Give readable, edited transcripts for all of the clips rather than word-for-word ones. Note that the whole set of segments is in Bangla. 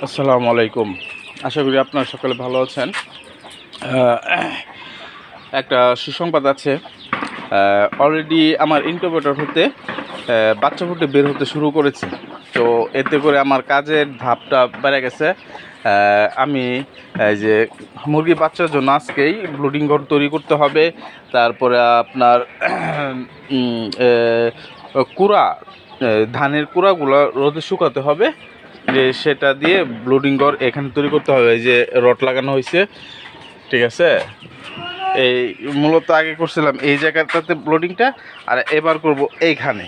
আসসালামু আলাইকুম। আশা করি আপনারা সকলে ভালো আছেন। একটা সুসংবাদ আছে। অলরেডি আমার ইনকিউবেটর হতে বাচ্চা ফুটে বের হতে শুরু করেছে। তো এতে করে আমার কাজের ধাপটা বেড়ে গেছে। আমি এই যে মুরগি বাচ্চার জন্য আজকেই ব্লুডিং ঘর তৈরি করতে হবে। তারপরে আপনার কুড়া, ধানের কুড়াগুলো রোদে শুকাতে হবে, যে সেটা দিয়ে ব্লুডিং ঘর এখানে তৈরি করতে হবে। এই যে রড লাগানো হয়েছে, ঠিক আছে। এই মূলত আগে করছিলাম এই জায়গাটাতে ব্লুডিংটা, আর এবার করব এইখানে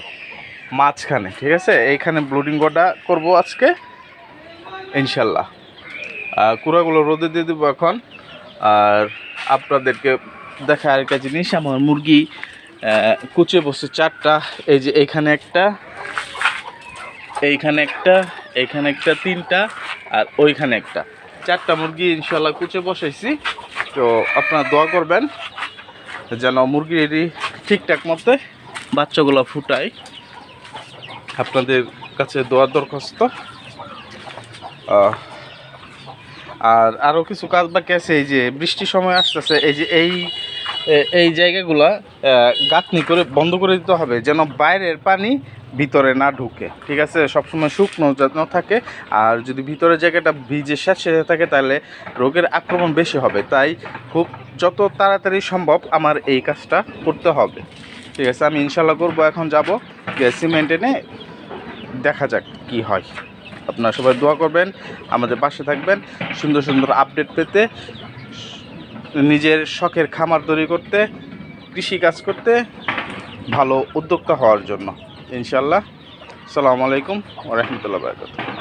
মাঝখানে, ঠিক আছে। এইখানে ব্লুডিং ঘরটা করব আজকে ইনশাল্লাহ। কুড়াগুলো রোদে দিয়ে দেবো এখন। আর আপনাদেরকে দেখা আরেকটা জিনিস, আমার মুরগি কুচে বসে 4টা। এই যে এইখানে একটা, এইখানে একটা, এইখানে একটা, 3টা, আর ওইখানে একটা, 4টা মুরগি ইনশাল্লাহ কুচে বসাইছি। তো আপনারা দোয়া করবেন যেন মুরগির ঠিকঠাক মতো বাচ্চাগুলো ফুটায়। আপনাদের কাছে দোয়ার দরখাস্ত। আর আরও কিছু কাজ বাকি আছে। এই যে বৃষ্টির সময় আসতেছে, এই যে এই জায়গাগুলা গাঁথনি করে বন্ধ করে দিতে হবে, যেন বাইরের পানি ভিতরে না ঢুকে, ঠিক আছে। সবসময় শুকনো যেন থাকে। আর যদি ভিতরের জায়গাটা ভিজে স্যাঁতসেঁতে থাকে তাহলে রোগের আক্রমণ বেশি হবে। তাই খুব যত তাড়াতাড়ি সম্ভব আমার এই কাজটা করতে হবে, ঠিক আছে। আমি ইনশাল্লাহ করবো। এখন যাব সিমেন্ট এনে, দেখা যাক কি হয়। আপনারা সবাই দোয়া করবেন, আমাদের পাশে থাকবেন, সুন্দর সুন্দর আপডেট পেতে, নিজের শখের খামার তৈরি করতে, কৃষি কাজ করতে, ভালো উদ্যোক্তা হওয়ার জন্য ইনশাল্লাহ। আসসালামু আলাইকুম ওয়া রাহমাতুল্লাহি ওয়া বারাকাতুহু।